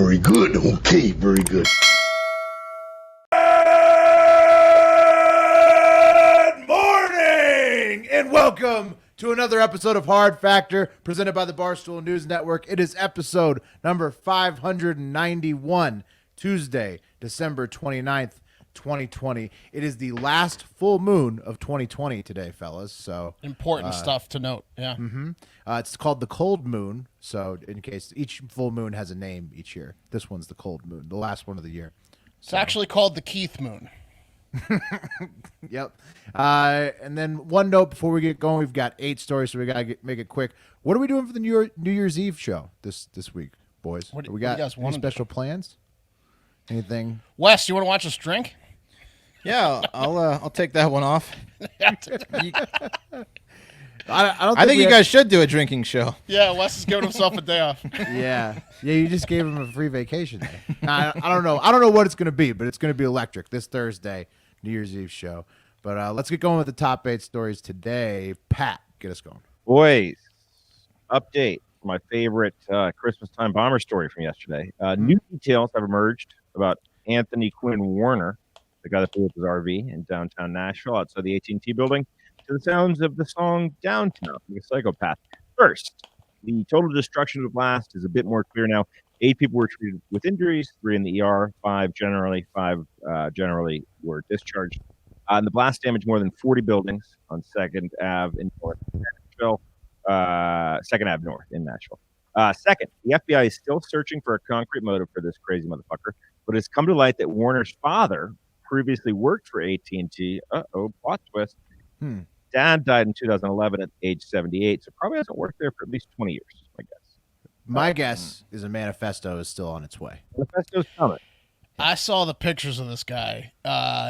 very good. Okay, very good. Good morning and welcome to another episode of Hard Factor presented by the Barstool News Network. It is episode number 591, Tuesday, December 29th, 2020. It is the last full moon of 2020 today, fellas. So important stuff to note. Yeah. It's called the cold moon. So in case each full moon has a name each year, this one's the cold moon, the last one of the year. It's actually called the Keith Moon. Yep. And then one note before we get going, we've got 8 stories, so we got to make it quick. What are we doing for the New Year's Eve show this week, boys? What do we got you guys any wanna special plans? Anything? Wes, you want to watch us drink? Yeah, I'll take that one off. I think you guys should do a drinking show. Yeah, Wes is giving himself a day off. Yeah. You just gave him a free vacation day. I don't know. I don't know what it's going to be, but it's going to be electric this Thursday, New Year's Eve show. But let's get going with the top 8 stories today. Pat, get us going. Boys, update for my favorite Christmas time bomber story from yesterday. New details have emerged about Anthony Quinn Warner, the guy that blew up his RV in downtown Nashville outside the AT&T building, to the sounds of the song Downtown, like a psychopath. First, the total destruction of the blast is a bit more clear now. 8 people were treated with injuries, 3 in the ER, 5 generally were discharged. And the blast damaged more than 40 buildings on 2nd Ave in North Nashville. 2nd Ave North in Nashville. Second, the FBI is still searching for a concrete motive for this crazy motherfucker, but it's come to light that Warner's father previously worked for AT&T. Plot twist. Dad died in 2011 at age 78, so probably hasn't worked there for at least 20 years, I guess. My guess is a manifesto is still on its way. Manifesto's coming. I saw the pictures of this guy.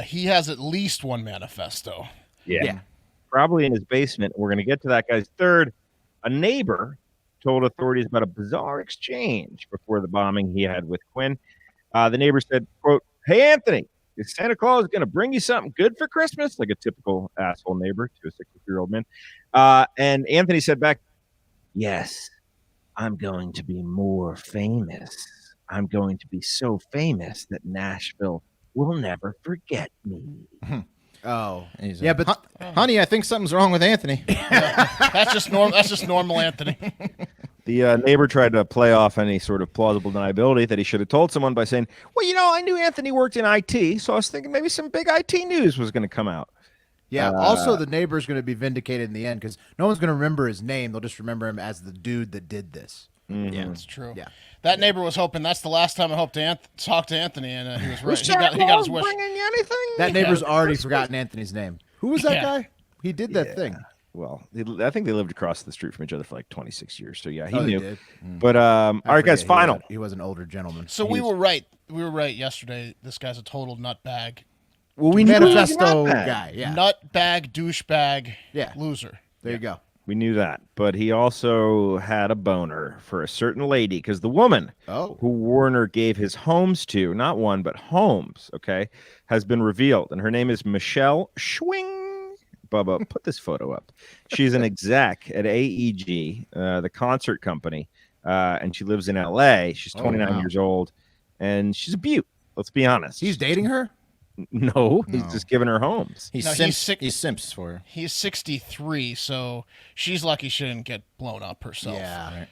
He has at least one manifesto. Yeah. Probably in his basement. We're going to get to that guy's third. A neighbor told authorities about a bizarre exchange before the bombing he had with Quinn. The neighbor said, quote, "Hey, Anthony, is Santa Claus going to bring you something good for Christmas?" Like a typical asshole neighbor to a 63-year-old man. And Anthony said back, "Yes, I'm going to be more famous. I'm going to be so famous that Nashville will never forget me." Oh, yeah, but honey, I think something's wrong with Anthony. That's just normal Anthony. The neighbor tried to play off any sort of plausible deniability that he should have told someone by saying, "Well, I knew Anthony worked in IT, so I was thinking maybe some big IT news was going to come out." Yeah. Also, the neighbor's going to be vindicated in the end because no one's going to remember his name. They'll just remember him as the dude that did this. Mm-hmm. Yeah, it's true. Yeah. That neighbor was hoping that's the last time I hope to talk to Anthony, and he was right. He got his wish. Bringing you anything? That neighbor's already forgotten Anthony's name. Who was that guy? He did that thing. Well, I think they lived across the street from each other for like 26 years. So, yeah, he They knew. did. But, all right, guys, final. He was an older gentleman. So we were right. We were right yesterday. This guy's a total nutbag. Well, we knew manifesto guy. Yeah. Nutbag, douchebag, Yeah. loser. There you go. We knew that. But he also had a boner for a certain lady because the woman who Warner gave his homes to, not one, but homes, okay, has been revealed. And her name is Michelle Schwing. Bubba, put this photo up. She's an exec at AEG, the concert company, and she lives in L.A. She's 29 years old, and she's a beaut. Let's be honest. He's dating her? No, he's just giving her homes. He simps for her. He's 63, so she's lucky she didn't get blown up herself. Yeah.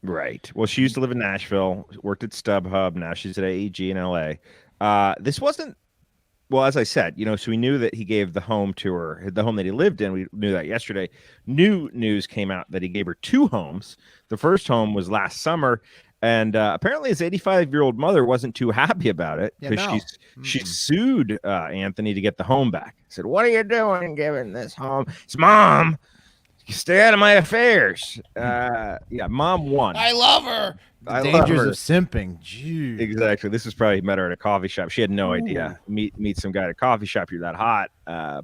Right. Well, she used to live in Nashville, worked at StubHub. Now she's at AEG in LA. This wasn't, well, as I said, so we knew that he gave the home to her, the home that he lived in. We knew that yesterday. New news came out that he gave her 2 homes. The first home was last summer. And apparently his 85-year-old mother wasn't too happy about it because she sued Anthony to get the home back. Said, "What are you doing giving this home? It's Mom. You stay out of my affairs." Mom won. I love her. Dangers of simping. Jeez. Exactly. This was probably met her at a coffee shop. She had no idea. Meet some guy at a coffee shop. You're that hot.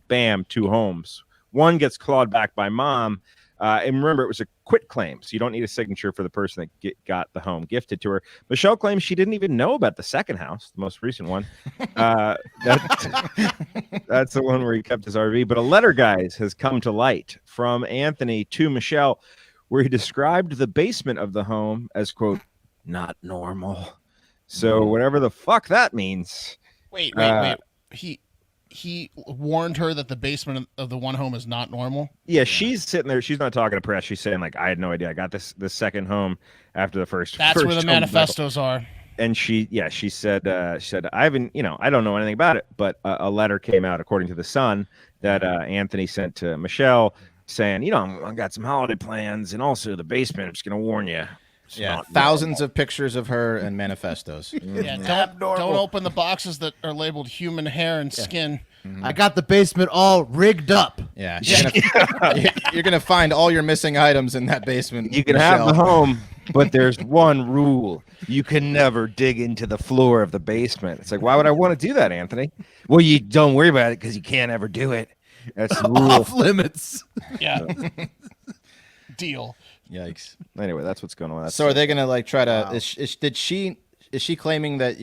Bam, 2 homes. One gets clawed back by Mom. And remember, it was a quit claim, so you don't need a signature for the person that got the home gifted to her. Michelle claims she didn't even know about the second house, the most recent one. That's the one where he kept his RV. But a letter, guys, has come to light from Anthony to Michelle, where he described the basement of the home as, quote, not normal. So whatever the fuck that means. Wait. He warned her that the basement of the one home is not normal. Yeah, she's sitting there. She's not talking to press. She's saying like, I had no idea. I got this second home after the first. That's first where the home manifestos are. And she said, I haven't, I don't know anything about it, but a letter came out, according to the Sun, that Anthony sent to Michelle saying, I got some holiday plans, and also the basement. I'm just gonna warn you. Yeah, thousands of pictures of her and manifestos. Yeah, don't open the boxes that are labeled human hair and skin. I got the basement all rigged up. Yeah, you're gonna find all your missing items in that basement. You can have the home, but there's one rule: you can never dig into the floor of the basement. It's like, why would I want to do that, Anthony? Well, you don't worry about it because you can't ever do it. That's the rule. Off limits. Yeah. Deal. Yikes. Anyway, that's what's going on. So are they gonna like try to? Wow. Is she claiming that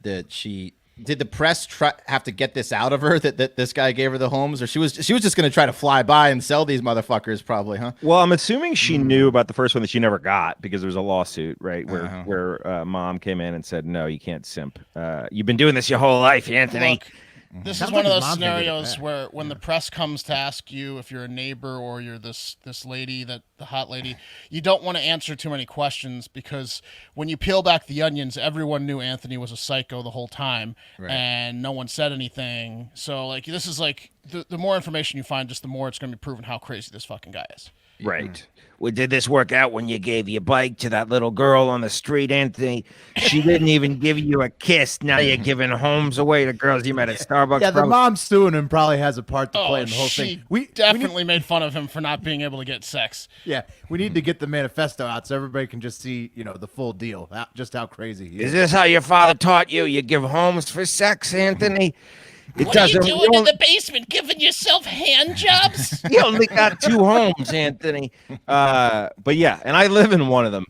that she did the press have to get this out of her that this guy gave her the homes, or she was just gonna try to fly by and sell these motherfuckers probably, huh? Well, I'm assuming she knew about the first one that she never got because there was a lawsuit, right? Where mom came in and said, no, you can't simp. You've been doing this your whole life, Anthony. Look, this is Sounds one like of his those mom can get it scenarios back. where when the press comes to ask you if you're a neighbor or you're this lady, the hot lady, you don't want to answer too many questions because when you peel back the onions, everyone knew Anthony was a psycho the whole time, and no one said anything. So like this is like the more information you find, just the more it's going to be proven how crazy this fucking guy is. Right. Well, did this work out when you gave your bike to that little girl on the street, Anthony? She didn't even give you a kiss. Now you're giving homes away to girls you met at Starbucks. Yeah, the mom suing him probably has a part to play in the whole she thing. We definitely made fun of him for not being able to get sex. Yeah, we need to get the manifesto out so everybody can just see, the full deal, just how crazy he is. Is this how your father taught you? You give homes for sex, Anthony? What are you doing in the basement, giving yourself hand jobs? You only got 2 homes, Anthony. But yeah, and I live in one of them.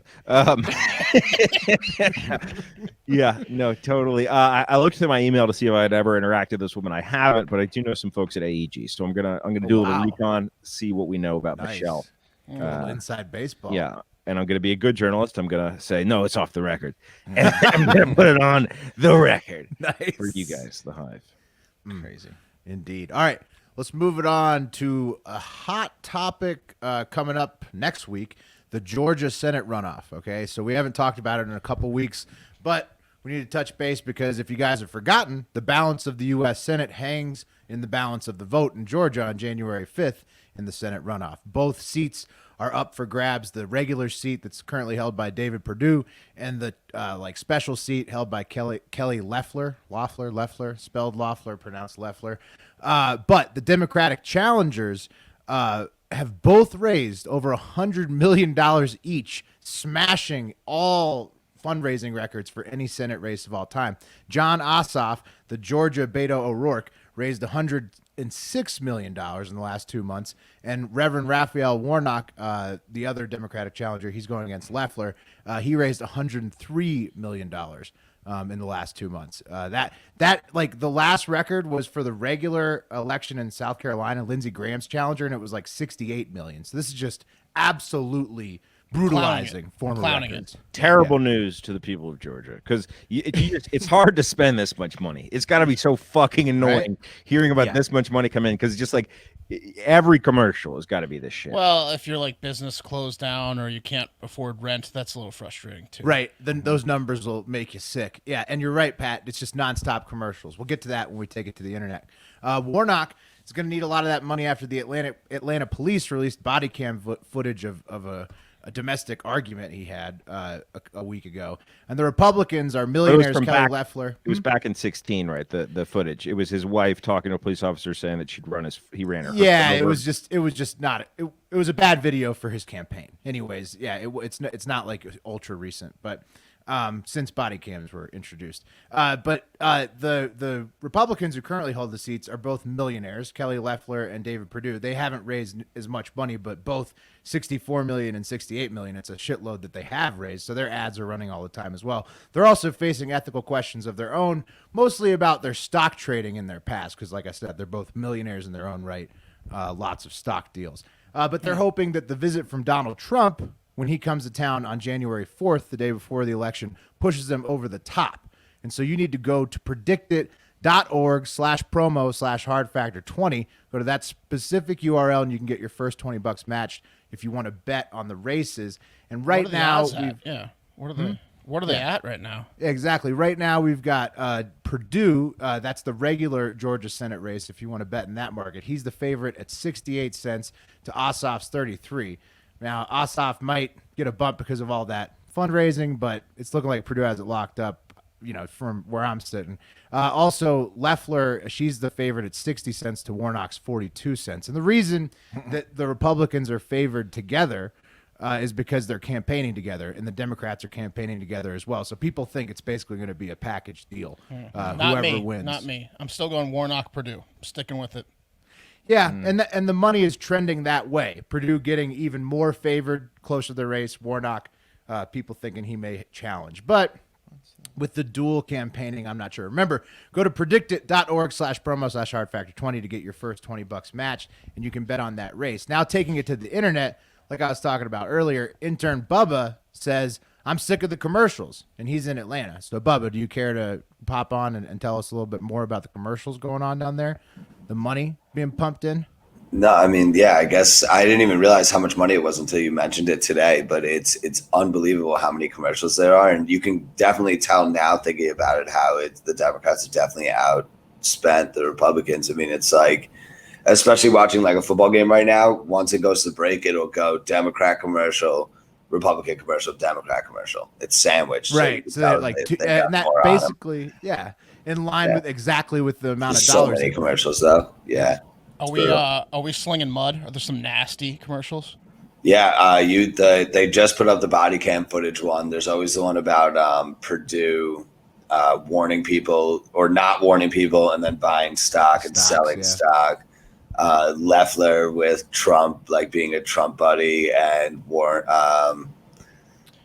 Yeah, no, totally. I looked through my email to see if I had ever interacted with this woman. I haven't, but I do know some folks at AEG, so I'm gonna do a little recon, see what we know about Michelle. A little inside baseball. Yeah. And I'm going to be a good journalist. I'm going to say, no, it's off the record. And I'm going to put it on the record for you guys, the Hive. Crazy. Indeed. All right, let's move it on to a hot topic coming up next week, the Georgia Senate runoff. Okay, so we haven't talked about it in a couple weeks, but we need to touch base because if you guys have forgotten, the balance of the U.S. Senate hangs in the balance of the vote in Georgia on January 5th in the Senate runoff. Both seats are up for grabs. The regular seat that's currently held by David Perdue and the special seat held by Kelly Loeffler, spelled Loeffler, pronounced Loeffler. But the Democratic challengers have both raised over $100 million each, smashing all fundraising records for any Senate race of all time. John Ossoff, the Georgia Beto O'Rourke, raised $106 million in the last 2 months. And Reverend Raphael Warnock, the other Democratic challenger, he's going against Loeffler. He raised $103 million in the last 2 months. The last record was for the regular election in South Carolina, Lindsey Graham's challenger, and it was like $68 million. So this is just absolutely brutalizing former records. Terrible news to the people of Georgia because it's hard to spend this much money. It's got to be so fucking annoying hearing about this much money come in because it's just like every commercial has got to be this shit. Well, if your business closed down or you can't afford rent, that's a little frustrating too. Right. Then those numbers will make you sick. Yeah, and you're right, Pat. It's just nonstop commercials. We'll get to that when we take it to the internet. Warnock is going to need a lot of that money after the Atlanta police released body cam footage of a domestic argument he had a week ago. And the Republicans are millionaires. Kelly Loeffler. It was back in 2016, right? The footage. It was his wife talking to a police officer saying that he ran her. Yeah, it was just not. It was a bad video for his campaign. Anyways, yeah, it's not like ultra recent, but since body cams were introduced. But the Republicans who currently hold the seats are both millionaires, Kelly Loeffler and David Perdue. They haven't raised as much money, but both $64 million and $68 million. It's a shitload that they have raised, so their ads are running all the time as well. They're also facing ethical questions of their own, mostly about their stock trading in their past, because like I said, they're both millionaires in their own right, lots of stock deals. But they're hoping that the visit from Donald Trump when he comes to town on January 4th, the day before the election, pushes them over the top. And so you need to go to predictit.org/promo/hardfactor20. Go to that specific URL and you can get your first $20 matched if you want to bet on the races. And right now, what are they at right now? Exactly. Right now, we've got Purdue. That's the regular Georgia Senate race. If you want to bet in that market, he's the favorite at 68 cents to Ossoff's 33. Now, Ossoff might get a bump because of all that fundraising, but it's looking like Purdue has it locked up, from where I'm sitting. Also, Loeffler, she's the favorite at 60 cents to Warnock's 42 cents. And the reason that the Republicans are favored together is because they're campaigning together, and the Democrats are campaigning together as well. So people think it's basically going to be a package deal. Whoever wins. Not me. I'm still going Warnock Purdue. I'm sticking with it. Yeah, and the money is trending that way. Purdue getting even more favored closer to the race. Warnock, people thinking he may challenge. But with the dual campaigning, I'm not sure. Remember, go to predictit.org/promo/hardfactor20 to get your first $20 matched, and you can bet on that race. Now taking it to the internet, like I was talking about earlier, intern Bubba says, I'm sick of the commercials, and he's in Atlanta. So, Bubba, do you care to pop on and tell us a little bit more about the commercials going on down there? The money being pumped in? No, I mean, yeah, I guess I didn't even realize how much money it was until you mentioned it today, but it's unbelievable how many commercials there are. And you can definitely tell now, thinking about it, how the Democrats have definitely outspent the Republicans. I mean, it's like, especially watching like a football game right now, once it goes to break, it'll go Democrat commercial, Republican commercial, Democrat commercial. It's sandwiched. Right. So that and that basically, in line with exactly with the amount of dollars. So many commercials though. Yeah. Are we slinging mud? Are there some nasty commercials? Yeah, they just put up the body cam footage one. There's always the one about Purdue warning people or not warning people and then buying stock and selling stock. Loeffler with Trump, like being a Trump buddy, and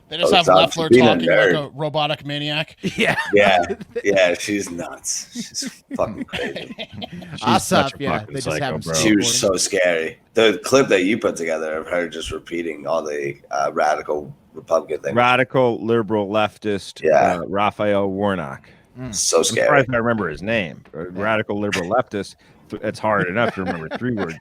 they just have Loeffler talking like a robotic maniac. Yeah. Yeah, she's nuts. She's fucking crazy. Awesome. Yeah, they just have bro. She was so scary. The clip that you put together of her just repeating all the radical Republican things. Radical, liberal, leftist, Raphael Warnock. So scary. I'm surprised I remember his name. Radical, liberal, leftist. It's hard enough to remember 3 words.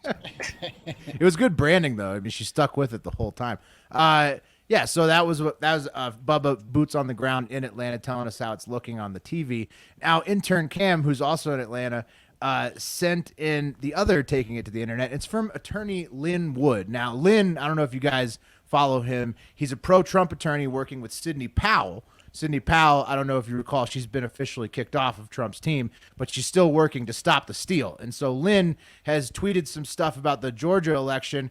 It was good branding, though. I mean, she stuck with it the whole time. So that was Bubba boots on the ground in Atlanta telling us how it's looking on the TV. Now, intern Cam, who's also in Atlanta, sent in the other taking it to the internet. It's from attorney Lynn Wood. Now, Lynn, I don't know if you guys follow him. He's a pro-Trump attorney working with Sidney Powell. Sidney Powell, I don't know if you recall, she's been officially kicked off of Trump's team, but she's still working to stop the steal. And so Lynn has tweeted some stuff about the Georgia election.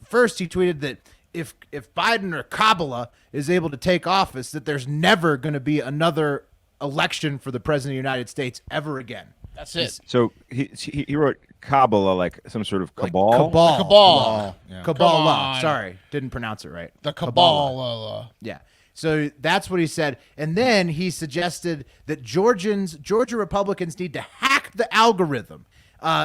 First, he tweeted that if Biden or Kabbalah is able to take office, that there's never going to be another election for the president of the United States ever again. That's it. So he wrote Kabbalah, like some sort of cabal? Like cabal. Yeah. Kabbalah. Sorry, didn't pronounce it right. The Kabbalah. Yeah. So that's what he said. And then he suggested that Georgia Republicans need to hack the algorithm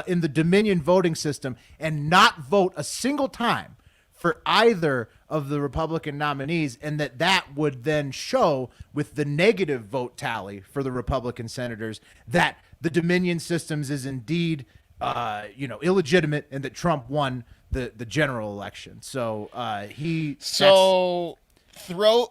in the Dominion voting system and not vote a single time for either of the Republican nominees, and that would then show with the negative vote tally for the Republican senators that the Dominion systems is indeed illegitimate and that Trump won the general election. So throw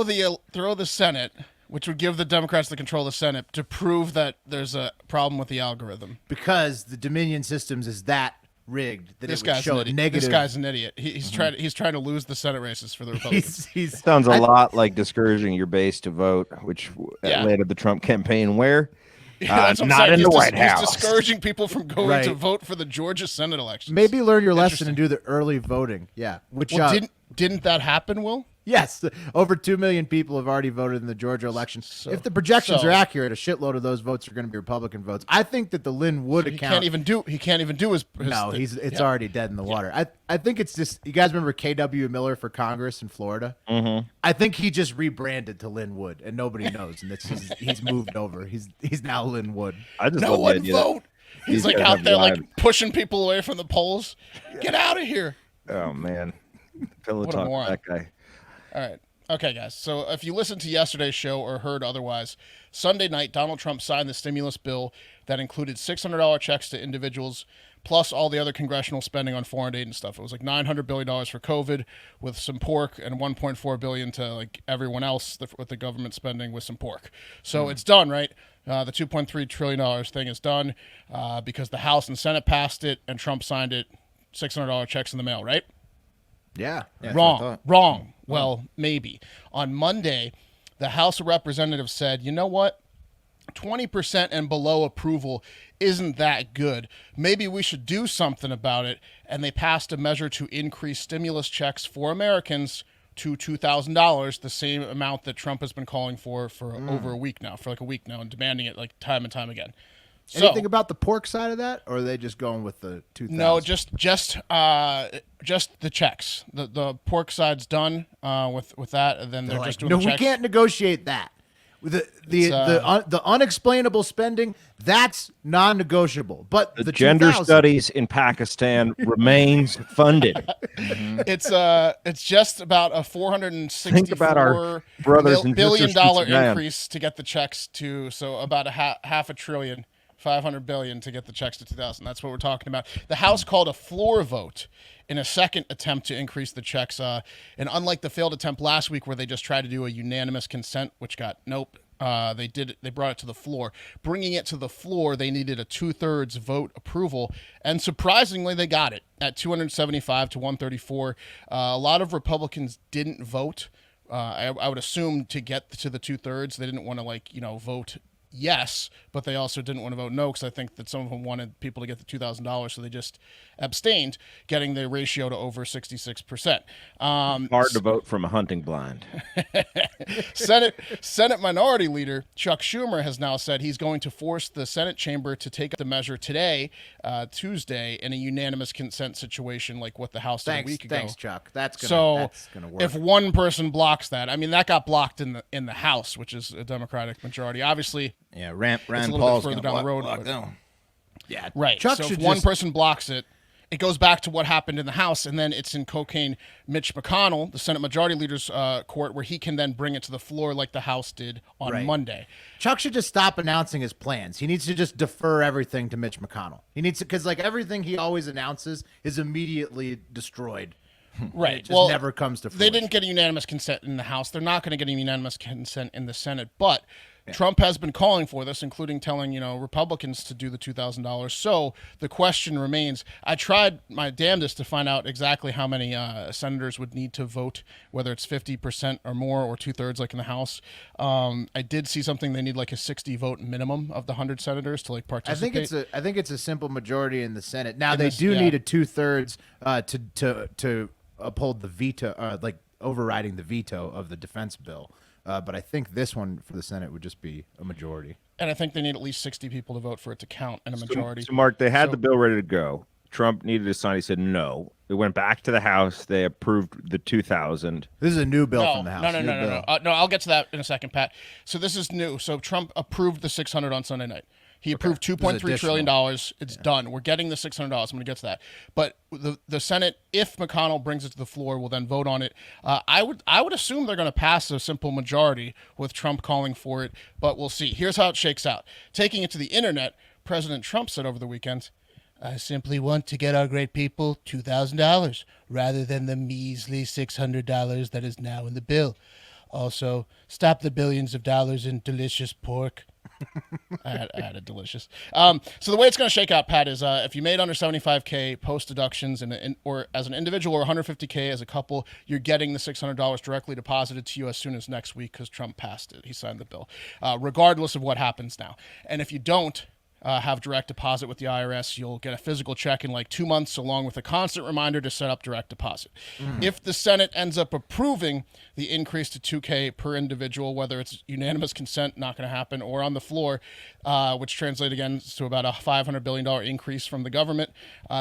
the Senate, which would give the Democrats the control of the Senate, to prove that there's a problem with the algorithm. Because the Dominion systems is that rigged that it would show a negative. This guy's an idiot. He's trying to lose the Senate races for the Republicans. Sounds a lot like discouraging your base to vote, which led to the Trump campaigin where not in the White House. He's discouraging people from going to vote for the Georgia Senate elections. Maybe learn your lesson and do the early voting. Yeah. Didn't that happen, Will? Yes, over 2 million people have already voted in the Georgia election. If the projections are accurate, a shitload of those votes are going to be Republican votes. I think that the Lynn Wood account he can't even do his no, it's already dead in the water. I think it's just, you guys remember KW Miller for Congress in Florida? Mm-hmm. I think he just rebranded to Lynn Wood and nobody knows, and he's moved over. He's now Lynn Wood. I just no one vote. He's like out there like pushing people away from the polls. Get out of here. Oh man. Pillow What a talk moron. with that guy. All right. Okay, guys. So if you listened to yesterday's show or heard otherwise, Sunday night, Donald Trump signed the stimulus bill that included $600 checks to individuals, plus all the other congressional spending on foreign aid and stuff. It was like $900 billion for COVID with some pork and $1.4 billion to like everyone else with the government spending with some pork. So it's done, right? The $2.3 trillion thing is done because the House and Senate passed it and Trump signed it. $600 checks in the mail, right? Yeah. Wrong. Well, maybe. On Monday, the House of Representatives said, you know what? 20% and below approval isn't that good. Maybe we should do something about it. And they passed a measure to increase stimulus checks for Americans to $2,000, the same amount that Trump has been calling for over a week now, for like a week now, and demanding it like time and time again. Anything about the pork side of that, or are they just going with the 2,000? No, just the checks. The pork side's done with that, and then they're just doing the checks. We can't negotiate that. The unexplainable spending, that's non-negotiable. But The the gender 2,000 studies in Pakistan remains funded. It's just about a Think about our brothers and billion sisters dollar in Sudan. increase to get the checks to, so about a half a trillion. 500 billion to get the checks to 2,000. That's what we're talking about. The House called a floor vote in a second attempt to increase the checks. And unlike the failed attempt last week where they just tried to do a unanimous consent, which got nope, they brought it to the floor. Bringing it to the floor, they needed a 2/3 vote approval, and surprisingly, they got it at 275 to 134. A lot of Republicans didn't vote. I would assume to get to the 2/3, they didn't want to vote yes, but they also didn't want to vote no because I think that some of them wanted people to get the $2,000, so they just abstained, getting the ratio to over 66%. Hard to vote from a hunting blind. Senate Minority Leader Chuck Schumer has now said he's going to force the Senate chamber to take up the measure today, Tuesday, in a unanimous consent situation like what the House did a week ago. Thanks, Chuck. That's gonna work. If one person blocks that, I mean, that got blocked in the House, which is a Democratic majority. Obviously, Yeah, Rand it's a little Paul's bit further gonna down the road. block but- down. Yeah, Right. Chuck so should if one just- person blocks it, it goes back to what happened in the House, and then it's in cocaine Mitch McConnell, the Senate Majority Leader's court, where he can then bring it to the floor like the House did on Right. Monday. Chuck should just stop announcing his plans. He needs to just defer everything to Mitch McConnell. He needs to, because everything he always announces is immediately destroyed. Right. It just never comes to They fruition. didn't get a unanimous consent in the House. They're not going to get a unanimous consent in the Senate, but Trump has been calling for this, including telling, Republicans to do the $2,000. So the question remains, I tried my damnedest to find out exactly how many senators would need to vote, whether it's 50% or more or 2/3 like in the House. I did see something they need like a 60 vote minimum of the 100 senators to participate. I think it's a simple majority in the Senate. Now In they this- do yeah. need a 2/3 to uphold the veto, overriding the veto of the defense bill. But I think this one for the Senate would just be a majority. And I think they need at least 60 people to vote for it to count in a majority. So, Mark, they had So- the bill ready to go. Trump needed to sign. He said no. It went back to the House. They approved the 2,000. This is a new bill No, from the House. no, New bill. no. I'll get to that in a second, Pat. So this is new. So Trump approved the 600 on Sunday night. He approved $2.3 trillion. It's done. We're getting the $600. I'm going to get to that. But the Senate, if McConnell brings it to the floor, will then vote on it. I would assume they're going to pass a simple majority with Trump calling for it, but we'll see. Here's how it shakes out. Taking it to the internet, President Trump said over the weekend, I simply want to get our great people $2,000 rather than the measly $600 that is now in the bill. Also, stop the billions of dollars in delicious pork. I had a delicious. So the way it's going to shake out, Pat, is if you made under 75K post deductions or as an individual or 150K as a couple, you're getting the $600 directly deposited to you as soon as next week because Trump passed it. He signed the bill, regardless of what happens now. And if you don't have direct deposit with the IRS, you'll get a physical check in like 2 months, along with a constant reminder to set up direct deposit. If the Senate ends up approving the increase to $2K per individual, whether it's unanimous consent, not going to happen, or on the floor, which translates again to about a $500 billion increase from the government,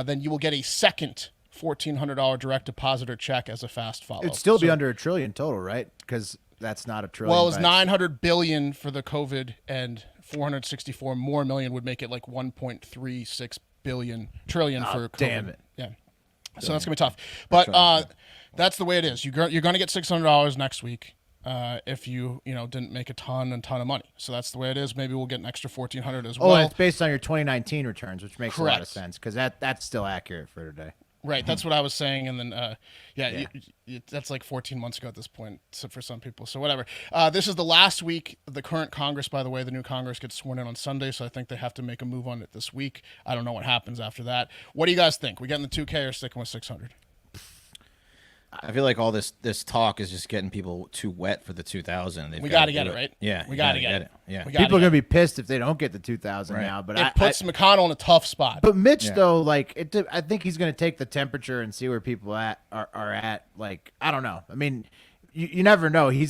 then you will get a second $1,400 direct depositor check as a fast follow. It'd still be under $1 trillion total, right? Because that's not $1 trillion. Well, it was $900 billion for the COVID, and 464 more million would make it like 1.36 trillion for COVID. Damn it. Yeah. So that's gonna be tough. But that's the way it is. You're gonna get $600 next week. If you didn't make a ton of money. So that's the way it is. Maybe we'll get an extra $1,400 as well. Oh, it's based on your 2019 returns, which makes a lot of Correct. sense because that's still accurate for today. Right, that's what I was saying, and then that's like 14 months ago at this point, so for some people. So whatever. This is the last week of the current Congress. By the way, the new Congress gets sworn in on Sunday, so I think they have to make a move on it this week. I don't know what happens after that. What do you guys think? We getting the 2K or sticking with 600? I feel like all this talk is just getting people too wet for the 2000. We got to get it, right? Yeah, we got to get it. Yeah, People are gonna be pissed if they don't get the 2000 now. But it puts McConnell in a tough spot. But Mitch, though, like I think he's gonna take the temperature and see where people are at. Like I don't know. I mean, you never know. He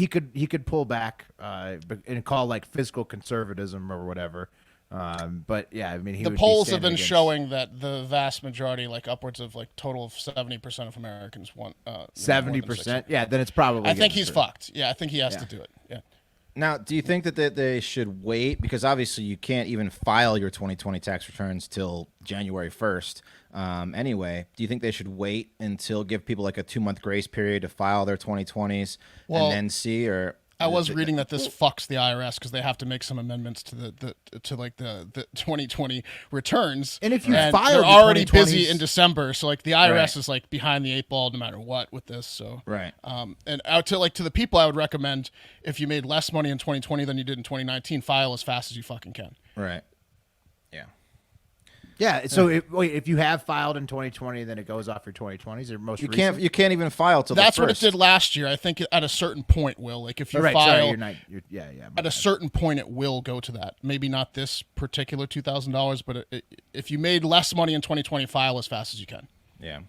could pull back and call like fiscal conservatism or whatever. But yeah, I mean, the polls have been showing that the vast majority, like upwards of like total of 70% of Americans want 70%. Yeah, then it's probably. I think he's fucked. Yeah, I think he has to do it. Yeah. Now, do you think that they should wait? Because obviously you can't even file your 2020 tax returns till January 1st. Anyway, do you think they should wait until give people like a 2-month grace period to file their 2020s and then see? Or I was reading that this fucks the IRS because they have to make some amendments to the 2020 returns. And if you file, file, they're already busy in December, so like the IRS is like behind the 8 ball no matter what with this. So right. And out to the people, I would recommend if you made less money in 2020 than you did in 2019, file as fast as you fucking can. Right. Yeah. Yeah. So if you have filed in 2020, then it goes off your 2020s or most. You can't even file till that's the what it first. did last year. I think at a certain point, Will, like if you file, at a certain point, it will go to that. Maybe not this particular $2,000, but if you made less money in 2020, file as fast as you can. Yeah.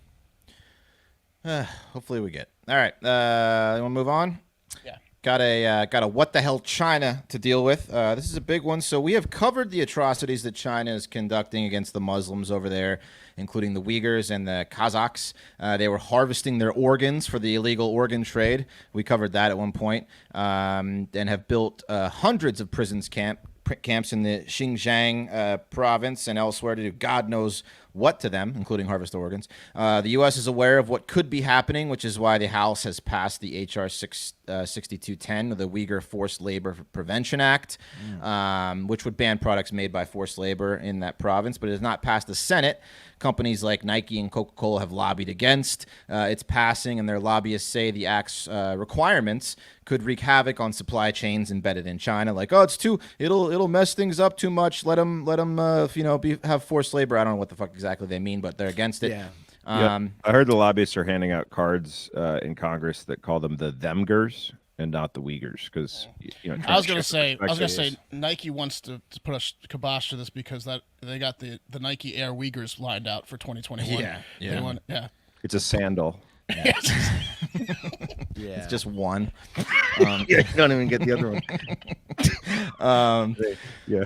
Hopefully we get. All right. You want to move on? Yeah. Got a what the hell China to deal with. This is a big one. So we have covered the atrocities that China is conducting against the Muslims over there, including the Uyghurs and the Kazakhs. They were harvesting their organs for the illegal organ trade. We covered that at one point, and have built hundreds of camps in the Xinjiang province and elsewhere to do God knows what to them, including harvest organs. The U.S. is aware of what could be happening, which is why the House has passed the H.R. 6210, the Uyghur Forced Labor Prevention Act, which would ban products made by forced labor in that province, but it has not passed the Senate. Companies like Nike and Coca-Cola have lobbied against its passing, and their lobbyists say the act's requirements could wreak havoc on supply chains embedded in China. Like, oh, it'll mess things up too much. Let them have forced labor. I don't know what the fuck exactly they mean, but they're against it. Yeah. I heard the lobbyists are handing out cards in Congress that call them the Themgers and not the Uyghurs, because I was gonna say Nike wants to put a kibosh to this because they got the Nike Air Uyghurs lined out for 2021. Yeah. It's a sandal. Yeah. It's just one. You don't even get the other one.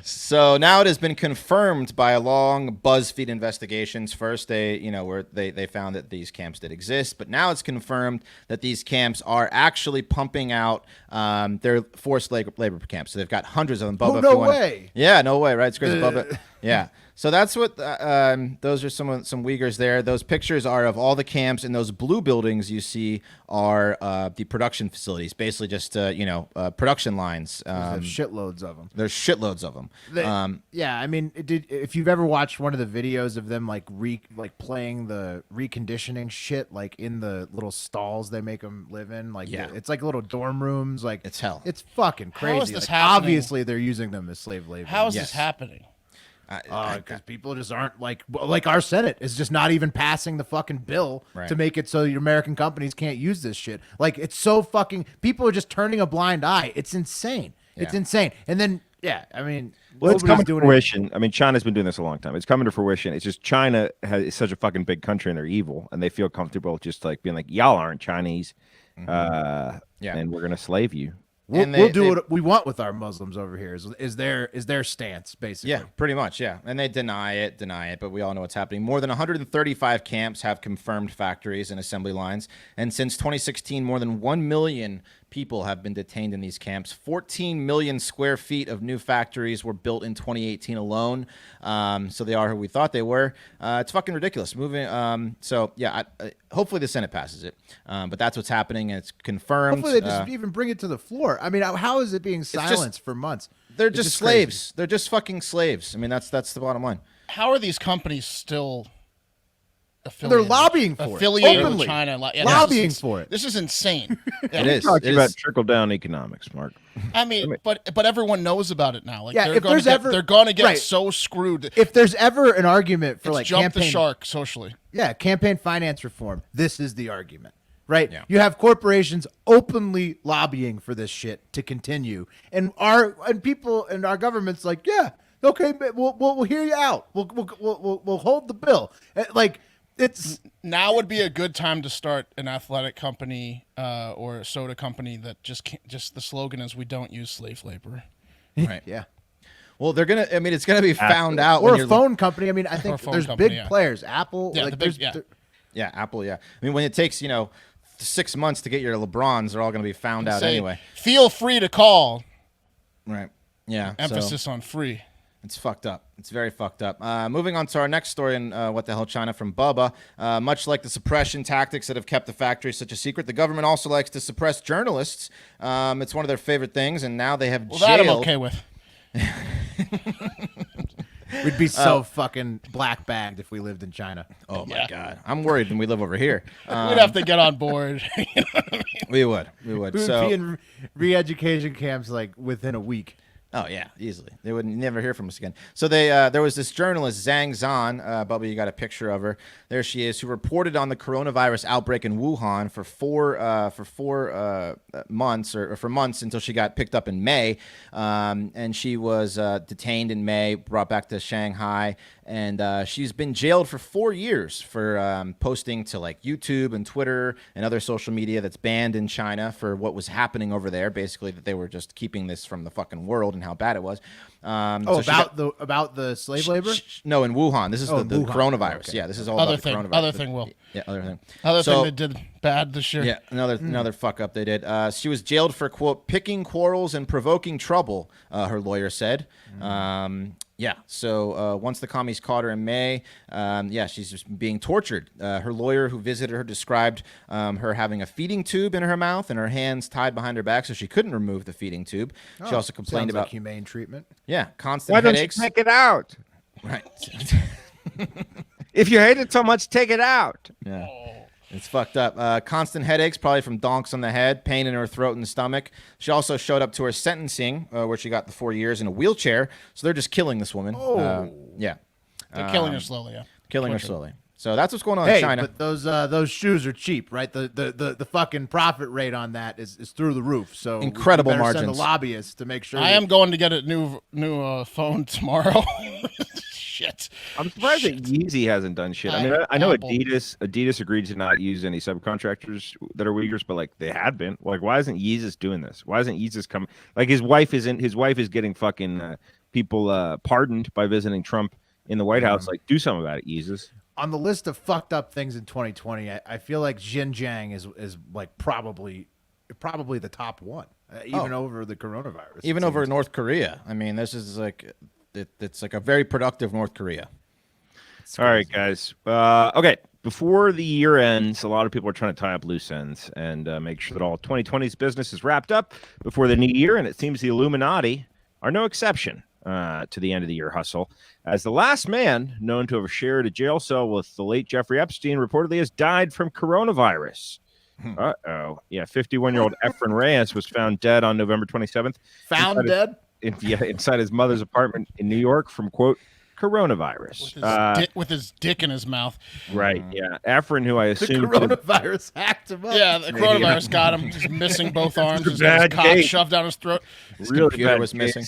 So now it has been confirmed by a long BuzzFeed investigations. First, they found that these camps did exist, but now it's confirmed that these camps are actually pumping out their forced labor camps. So they've got hundreds of them. Bubba, no way. Yeah, no way. Right? It's crazy, Bubba. Yeah. So that's what those are some Uyghurs there. Those pictures are of all the camps, and those blue buildings you see are the production facilities, basically just production lines. There's shitloads of them. There's shitloads of them. Yeah, I mean, if you've ever watched one of the videos of them like playing the reconditioning shit like in the little stalls they make them live in, it's like little dorm rooms. Like it's hell. It's fucking crazy. How is this like, happening? Obviously, they're using them as slave labor. How is this happening? Because people just aren't like our Senate is just not even passing the fucking bill to make it so your American companies can't use this shit. Like it's so fucking people are just turning a blind eye. It's insane. Yeah. It's insane. And then I mean, it's coming to fruition. I mean, China's been doing this a long time. It's coming to fruition. It's just China is such a fucking big country and they're evil and they feel comfortable just like being like y'all aren't Chinese, and we're gonna slave you. We'll do what we want with our Muslims over here. Is their stance basically? Yeah, pretty much. Yeah, and they deny it, but we all know what's happening. More than 135 camps have confirmed factories and assembly lines, and since 2016, more than 1 million people have been detained in these camps. 14 million square feet of new factories were built in 2018 alone. So they are who we thought they were. It's fucking ridiculous. Hopefully the Senate passes it. But that's what's happening, and it's confirmed. Hopefully they just even bring it to the floor. I mean, how is it being silenced for months? They're just slaves. Crazy. They're just fucking slaves. I mean, that's the bottom line. How are these companies still they're lobbying for affiliated it. with China? Lobbying for it. This is insane. It is. Talking about trickle-down economics, Mark. I mean, but everyone knows about it now. Like, yeah, they're going to get so screwed. If there's ever an argument for it's jump the shark socially. Yeah, campaign finance reform. This is the argument. Right? Yeah. You have corporations openly lobbying for this shit to continue. And people and our government's like, yeah, okay, we'll hear you out. We'll hold the bill. Like, it's now would be a good time to start an athletic company or a soda company that just the slogan is, we don't use slave labor. Right. Yeah. Well, it's gonna be found out. Or when a phone company. I mean, I think there's big players. Apple. Yeah, Apple. Yeah. I mean, when it takes 6 months to get your LeBrons, they're all gonna be found out anyway. Feel free to call. Right. Yeah. Emphasis on free. It's fucked up. It's very fucked up. Moving on to our next story in What the Hell China from Bubba. Much like the suppression tactics that have kept the factory such a secret, the government also likes to suppress journalists. It's one of their favorite things, and now they have jailed. That I'm okay with. We'd be so fucking black bagged if we lived in China. Oh my God. I'm worried when we live over here. We'd have to get on board. You know what I mean? We would. We would be in re-education camps like within a week. Oh, yeah, easily. They would never hear from us again. So there was this journalist, Zhan, Bubba, you got a picture of her. There she is, who reported on the coronavirus outbreak in Wuhan for four months or for months until she got picked up in May. And she was detained in May, brought back to Shanghai. And she's been jailed for 4 years for posting to like YouTube and Twitter and other social media that's banned in China for what was happening over there. Basically, that they were just keeping this from the fucking world and how bad it was. About the slave labor? No, in Wuhan. This is the coronavirus. Okay. Yeah, this is all about the coronavirus. Other thing, Will. Yeah, other thing. Other thing that did bad this year. Yeah, another fuck up they did. She was jailed for, quote, picking quarrels and provoking trouble, her lawyer said. Yeah, so once the commies caught her in May, she's just being tortured. Her lawyer who visited her described her having a feeding tube in her mouth and her hands tied behind her back so she couldn't remove the feeding tube. She also complained about humane treatment. Yeah, constant Why headaches. don't you take it out? Right. If you hate it so much, take it out. Yeah. It's fucked up. Constant headaches, probably from donks on the head, pain in her throat and stomach. She also showed up to her sentencing, where she got the 4 years in a wheelchair. So they're just killing this woman. Yeah. They're killing her slowly, yeah. Killing her slowly. So that's what's going on in China. But those shoes are cheap, right? The fucking profit rate on that is through the roof. So incredible margins. Send the lobbyists to make sure. I am going to get a new phone tomorrow. Shit. I'm surprised that Yeezy hasn't done shit. I mean, I know Adidas agreed to not use any subcontractors that are Uyghurs, but like they had been. Like, why isn't Yeezus doing this? Why isn't Yeezus coming? Like his wife is getting fucking people pardoned by visiting Trump in the White House. Like, do something about it, Yeezus. On the list of fucked up things in 2020, I feel like Xinjiang is like probably the top one, even over the coronavirus. Even over North Korea. I mean, this is like it's like a very productive North Korea. All right, guys. Okay, before the year ends, a lot of people are trying to tie up loose ends and make sure that all 2020's business is wrapped up before the new year, and it seems the Illuminati are no exception to the end of the year hustle, as the last man known to have shared a jail cell with the late Jeffrey Epstein reportedly has died from coronavirus. Uh-oh. Yeah, 51-year-old Efren Reyes was found dead on November 27th. Found dead? Inside his mother's apartment in New York from, quote, coronavirus. With his dick in his mouth. Right, yeah. Efren, who I assume... The coronavirus hacked him up. Yeah, the coronavirus got him. He's missing both arms. He's got his cock shoved down his throat. His computer was missing.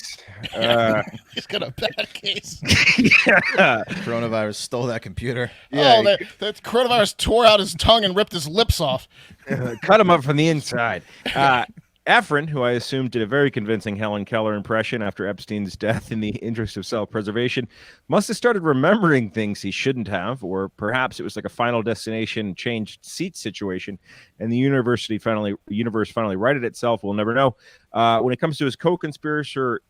He's got a bad case. Yeah. Coronavirus stole that computer. Yeah, the coronavirus tore out his tongue and ripped his lips off. Cut him up from the inside. Efren, who I assume did a very convincing Helen Keller impression after Epstein's death in the interest of self-preservation, must have started remembering things he shouldn't have, or perhaps it was like a Final Destination changed seat situation, and the universe finally righted itself. We'll never know. When it comes to his co-conspirator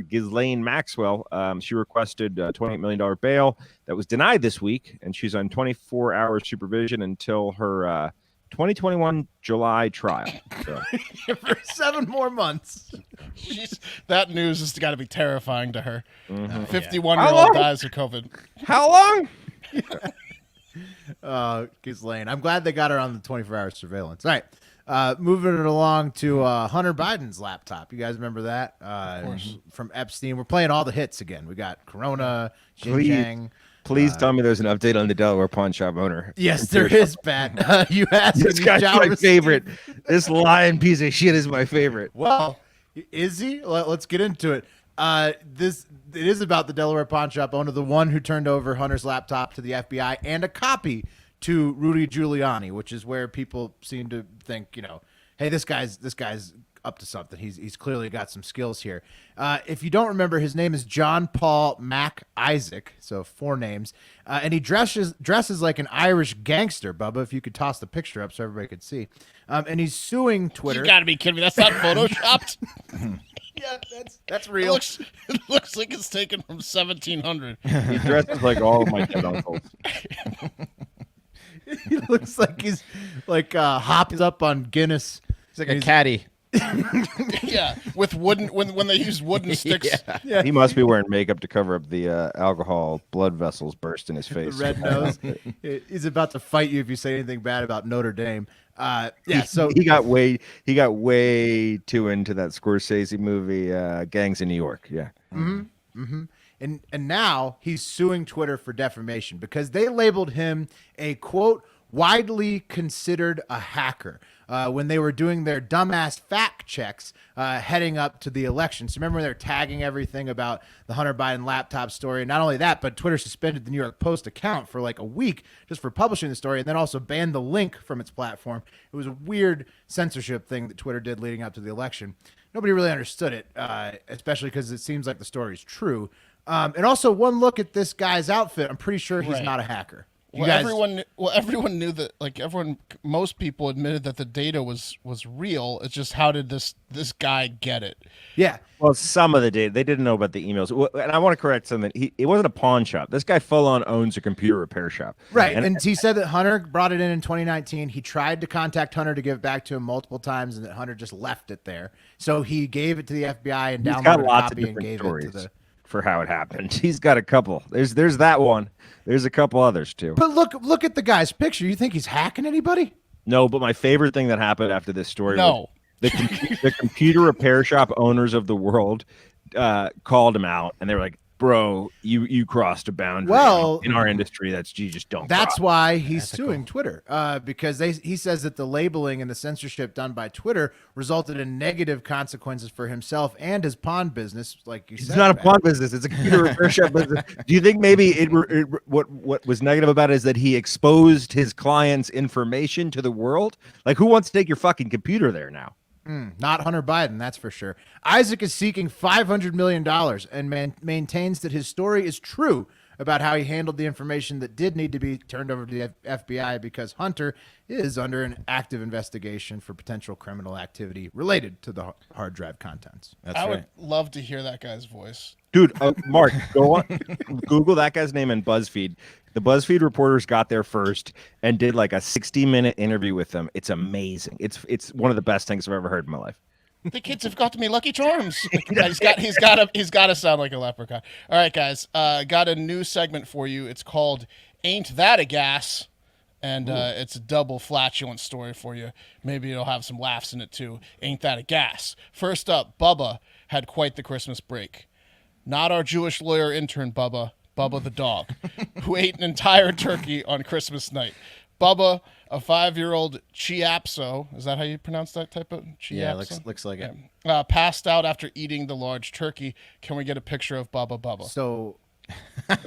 Ghislaine Maxwell, she requested a $28 million bail that was denied this week, and she's on 24-hour supervision until her 2021 July trial. So. For 7 more months. That news has got to be terrifying to her. 51-year-old long? dies of COVID. How long? Ghislaine. I'm glad they got her on the 24-hour surveillance. All right. Moving it along to Hunter Biden's laptop. You guys remember that? Of course. From Epstein. We're playing all the hits again. We got Corona, Xinjiang. Please tell me there's an update on the Delaware pawn shop owner. Yes, there is, Pat. You asked. This guy's my favorite. This lying piece of shit is my favorite. Well, is he? Let's get into it. It is about the Delaware pawn shop owner, the one who turned over Hunter's laptop to the FBI and a copy to Rudy Giuliani, which is where people seem to think, hey, this guy's up to something. He's clearly got some skills here. If you don't remember, his name is John Paul Mac Isaac, so 4 names, and he dresses like an Irish gangster. Bubba, if you could toss the picture up so everybody could see, and he's suing Twitter. You got to be kidding me! That's not photoshopped. Yeah, that's real. It looks like it's taken from 1700. He dresses like all of my dead uncles. He looks like he's hopped up on Guinness. He's like a caddy. Yeah, with wooden when they use wooden sticks. Yeah. He must be wearing makeup to cover up the alcohol blood vessels burst in his face. The red nose. He's about to fight you if you say anything bad about Notre Dame. So he got way too into that Scorsese movie, Gangs in New York. Yeah. And now he's suing Twitter for defamation because they labeled him a, quote, widely considered a hacker when they were doing their dumbass fact checks heading up to the election. So remember, they're tagging everything about the Hunter Biden laptop story. And not only that, but Twitter suspended the New York Post account for like a week just for publishing the story, and then also banned the link from its platform. It was a weird censorship thing that Twitter did leading up to the election. Nobody really understood it, especially because it seems like the story is true. And also, one look at this guy's outfit, I'm pretty sure he's not a hacker. Everyone knew that. Most people admitted that the data was real. It's just, how did this guy get it? Yeah. Well, some of the data, they didn't know about the emails. And I want to correct something. It wasn't a pawn shop. This guy full on owns a computer repair shop. Right. And he said that Hunter brought it in 2019. He tried to contact Hunter to give it back to him multiple times, and that Hunter just left it there. So he gave it to the FBI and downloaded a copy and gave it to the... for how it happened. He's got a couple. There's that one. There's a couple others too. But look at the guy's picture. You think he's hacking anybody? No, but my favorite thing that happened after this story was the computer repair shop owners of the world called him out, and they were like, bro, you crossed a boundary in our industry. You just don't. That's why he's suing Twitter, because he says that the labeling and the censorship done by Twitter resulted in negative consequences for himself and his pawn business. Like you said, it's not a pawn business; it's a computer repair shop business. Do you think maybe what was negative about it is that he exposed his client's information to the world? Like, who wants to take your fucking computer there now? Not Hunter Biden, that's for sure. Isaac is seeking $500 million and maintains that his story is true about how he handled the information that did need to be turned over to the FBI because Hunter is under an active investigation for potential criminal activity related to the hard drive contents. I would love to hear that guy's voice. Dude, Mark, go on, Google that guy's name in BuzzFeed. The BuzzFeed reporters got there first and did like a 60-minute interview with them. It's amazing. It's one of the best things I've ever heard in my life. The kids have got me Lucky Charms. He's got to sound like a leprechaun. All right, guys, got a new segment for you. It's called "Ain't That a Gas," and it's a double flatulent story for you. Maybe it'll have some laughs in it too. Ain't that a gas? First up, Bubba had quite the Christmas break. Not our Jewish lawyer intern, Bubba the Dog, who ate an entire turkey on Christmas night. Bubba, a 5-year-old Chiapso, is that how you pronounce that type of Chiapso? Yeah, looks like it. Passed out after eating the large turkey. Can we get a picture of Bubba? So Dog.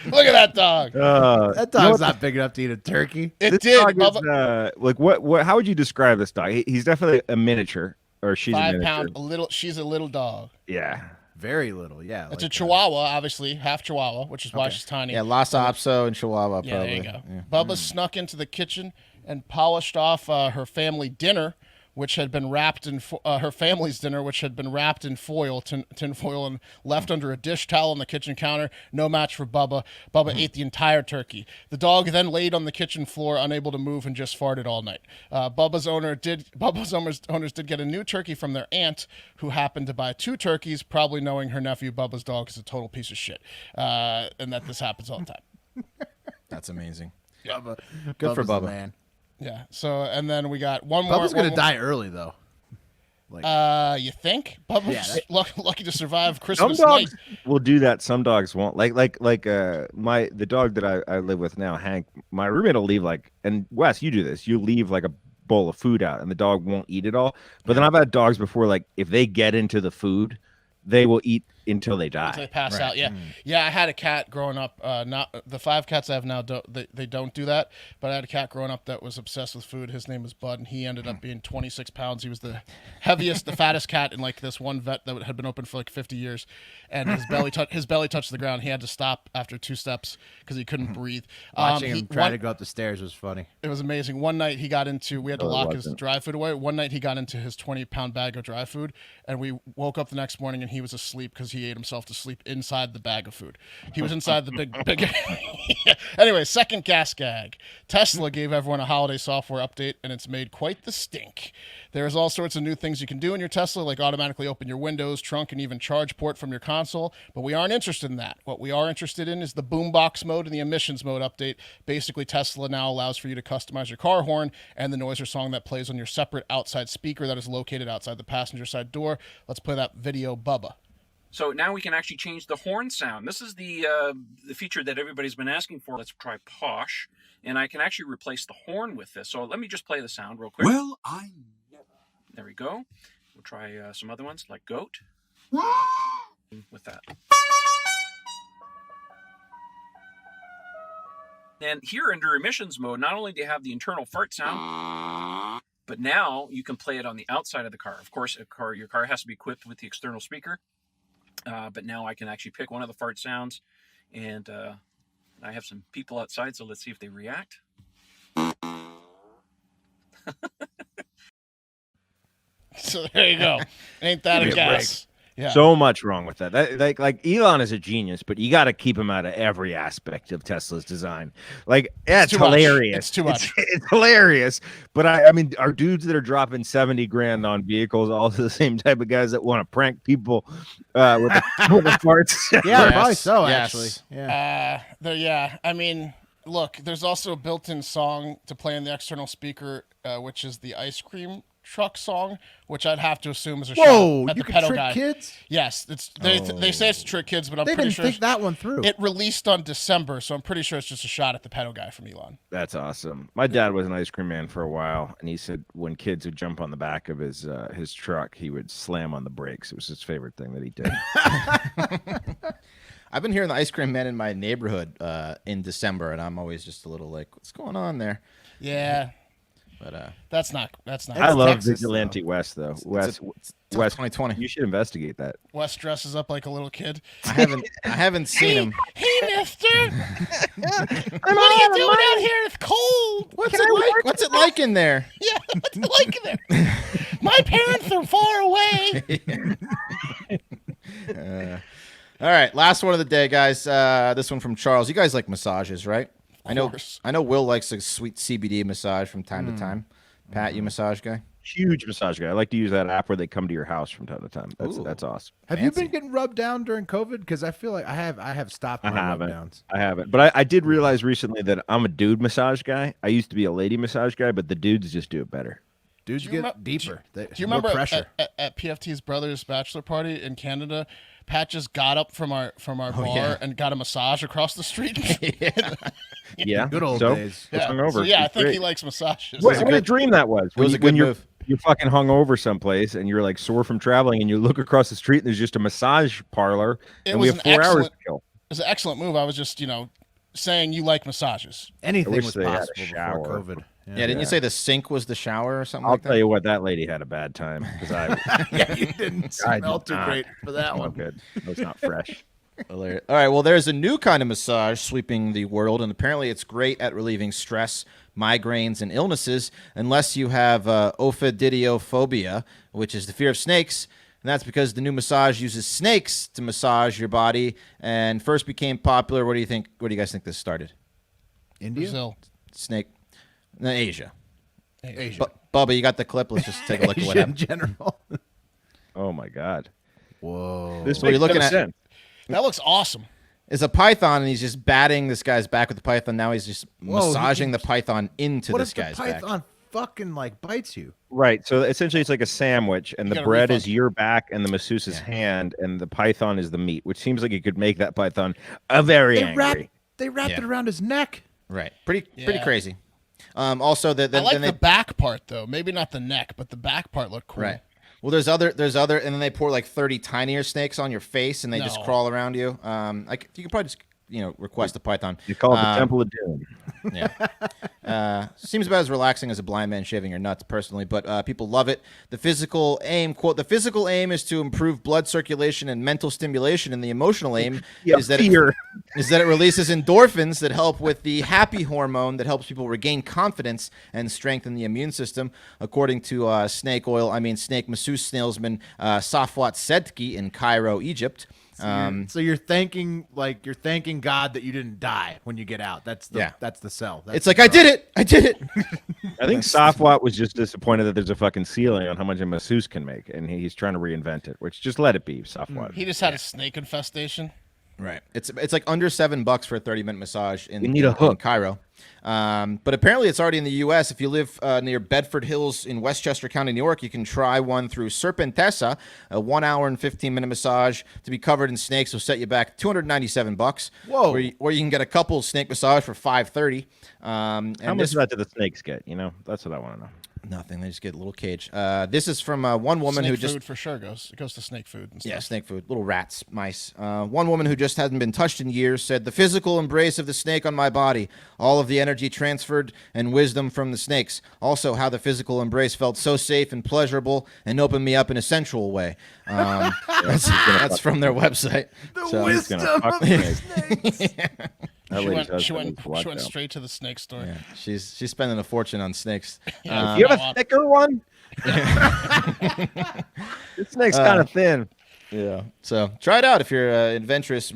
Look at that dog. That dog's not big enough to eat a turkey. It This did. dog Bubba, is, like what? How would you describe this dog? He's definitely a miniature, or she's a 5 miniature. pound, a little. She's a little dog. Yeah. Very little, yeah. It's like a Chihuahua, obviously, half Chihuahua, which is why she's tiny. Yeah, Lhasa Apso and Chihuahua, Yeah, probably. there you go. Yeah. Bubba snuck into the kitchen and polished off her family dinner, which had been wrapped in her family's dinner, which had been wrapped in foil, tin foil, and left under a dish towel on the kitchen counter. No match for Bubba. Bubba ate the entire turkey. The dog then laid on the kitchen floor, unable to move, and just farted all night. Bubba's owners did get a new turkey from their aunt, who happened to buy 2 turkeys, probably knowing her nephew Bubba's dog is a total piece of shit, and that this happens all the time. That's amazing. Bubba. Good for Bubba's the Bubba. man. Yeah. So, and then we got one more. Bubba's gonna die early though. You think? Bubba's lucky to survive Some Christmas night. dogs will do that. Some dogs won't. Like the dog that I live with now, Hank. My roommate will leave and Wes, you do this. You leave like a bowl of food out, and the dog won't eat it all. But then I've had dogs before, like if they get into the food, they will eat until they die. Until they pass out. Yeah. Yeah. I had a cat growing up. Not the 5 cats I have now. They don't do that. But I had a cat growing up that was obsessed with food. His name was Bud, and he ended up being 26 pounds. He was the heaviest, the fattest cat in like this one vet that had been open for like 50 years, and his belly touched the ground. He had to stop after 2 steps because he couldn't breathe. Watching him try to go up the stairs was funny. It was amazing. One night he got into, we had to lock his dry food away. One night he got into his 20-pound bag of dry food, and we woke up the next morning and he was asleep because he ate himself to sleep inside the bag of food. He was inside the big. Anyway, second gas gag. Tesla gave everyone a holiday software update, and it's made quite the stink. There's all sorts of new things you can do in your Tesla, like automatically open your windows, trunk, and even charge port from your console, but we aren't interested in that. What we are interested in is the boombox mode and the emissions mode update. Basically, Tesla now allows for you to customize your car horn and the noise or song that plays on your separate outside speaker that is located outside the passenger side door. Let's play that video, Bubba. So now we can actually change the horn sound. This is the feature that everybody's been asking for. Let's try Posh, and I can actually replace the horn with this. So let me just play the sound real quick. Well, There we go. We'll try some other ones like Goat with that. And here under emissions mode, not only do you have the internal fart sound, but now you can play it on the outside of the car. Of course, your car has to be equipped with the external speaker. But now I can actually pick one of the fart sounds, and I have some people outside, so let's see if they react. So there you go. Ain't that a gas? Yeah. So much wrong with that. Like Elon is a genius, but you got to keep him out of every aspect of Tesla's design. Like, yeah, it's hilarious. It's too much. It's hilarious. But I mean, are dudes that are dropping 70 grand on vehicles also the same type of guys that want to prank people with the parts? Yeah, probably so. Actually, yeah. I mean, look, there's also a built-in song to play in the external speaker, which is the ice cream truck song, which I'd have to assume is a shot at you the can pedo trick guy. Kids? Yes, they say it's to trick kids, but I'm They pretty didn't sure think that one through. it released on December, so I'm pretty sure it's just a shot at the pedo guy from Elon. That's awesome. My dad was an ice cream man for a while, and he said when kids would jump on the back of his truck, he would slam on the brakes. It was his favorite thing that he did. I've been hearing the ice cream man in my neighborhood in December, and I'm always just a little like, what's going on there? Yeah. But that's not. I love Texas, Vigilante West, though. West 2020. You should investigate that. Wes dresses up like a little kid. I haven't seen him. Hey, mister. What are you doing out here? It's cold. What's it like in there? Yeah, what's it like in there? My parents are far away. All right, last one of the day, guys. This one from Charles. You guys like massages, right? I know Will likes a sweet CBD massage from time to time. Pat, you massage guy? Huge massage guy. I like to use that app where they come to your house from time to time. That's awesome. Have you been getting rubbed down during COVID? Because I feel like I have stopped my rub downs. I haven't. But I did realize recently that I'm a dude massage guy. I used to be a lady massage guy, but the dudes just do it better. Dudes get deeper. Do you remember pressure? at PFT's brother's bachelor party in Canada? Pat just got up from our bar and got a massage across the street. Yeah, Good old so, days. Yeah, So, I think he likes massages. What a dream that was. It was a good your move. you're fucking hung over someplace and you're like sore from traveling, and you look across the street and there's just a massage parlor, and we have 4 hours to kill. It was an excellent move. I was just, saying you like massages. Anything wish was they had a possible before shower. COVID. Yeah, didn't you say the sink was the shower or something I'll like that? tell you what, that lady had a bad time because Yeah, you didn't I smell did too not. great for that no one. good. It was not fresh. Hilarious. All right, well, there's a new kind of massage sweeping the world, and apparently it's great at relieving stress, migraines, and illnesses, unless you have ophidiophobia, which is the fear of snakes. And that's because the new massage uses snakes to massage your body and first became popular. What do you think? Where do you guys think this started? India? Brazil. Snake? No, Asia. Asia. Bubba, you got the clip? Let's just take a look at what Asia in happened. general. Oh my god. Whoa. This So you're makes looking no at- sense. That looks awesome. It's a python, and he's just batting this guy's back with the python. Now he's just Whoa, massaging the python into What this if the guy's back. python fucking like bites you? Right. So essentially, it's like a sandwich, and You the got a bread is refund. your back, and the masseuse's hand, and the python is the meat, which seems like you could make that python a very angry. They wrapped Yeah. it around his neck. Right. Pretty Yeah. crazy. Also, I like then the they back part though. Maybe not the neck, but the back part looked cool. right. Well, there's other, and then they pour like 30 tinier snakes on your face, and they just No. crawl around you. You could probably just request a python. You call it the Temple of Doom. Yeah. Seems about as relaxing as a blind man shaving your nuts, personally, but people love it. The physical aim, quote, the physical aim is to improve blood circulation and mental stimulation, and the emotional aim is that it releases endorphins that help with the happy hormone that helps people regain confidence and strengthen the immune system, according to snake masseuse salesman Safwat Sedki in Cairo, Egypt. So you're thanking God that you didn't die when you get out. That's the sell. That's It's like, I did it. I think Safwat was just disappointed that there's a fucking ceiling on how much a masseuse can make, and he's trying to reinvent it. Which just let it be, Safwat. He just had a snake infestation. Right. It's like under $7 for a 30-minute massage in, You need a in hook. Cairo. But apparently it's already in the U.S. If you live near Bedford Hills in Westchester County, New York, you can try one through Serpentessa, a 1 hour and 15-minute massage to be covered in snakes will set you back $297. Whoa. Or you can get a couple snake massage for $530. How much of that do the snakes get? That's what I want to know. Nothing. They just get a little cage. This is from one woman Snake who food just for sure goes to snake food and stuff. Yeah, snake food. Little rats, mice. One woman who just hasn't been touched in years said, "The physical embrace of the snake on my body, all of the energy transferred and wisdom from the snakes. Also, how the physical embrace felt so safe and pleasurable and opened me up in a sensual way." That's from their website. The wisdom gonna fuck of the the snakes. That She lady went, does she that went, needs to watch she went out. straight to the snake store. Yeah, she's spending a fortune on snakes. Yeah, Do you have no, a thicker one? This snake's kind of thin. Yeah. So try it out if you're an adventurous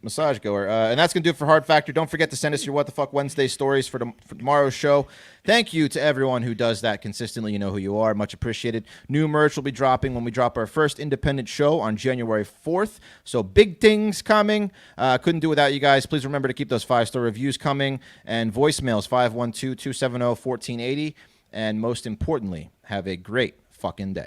massage goer. And that's going to do it for Hard Factor. Don't forget to send us your What the Fuck Wednesday stories for tomorrow's show. Thank you to everyone who does that consistently. You know who you are. Much appreciated. New merch will be dropping when we drop our first independent show on January 4th. So big things coming. Couldn't do without you guys. Please remember to keep those 5-star reviews coming and voicemails 512-270-1480. And most importantly, have a great fucking day.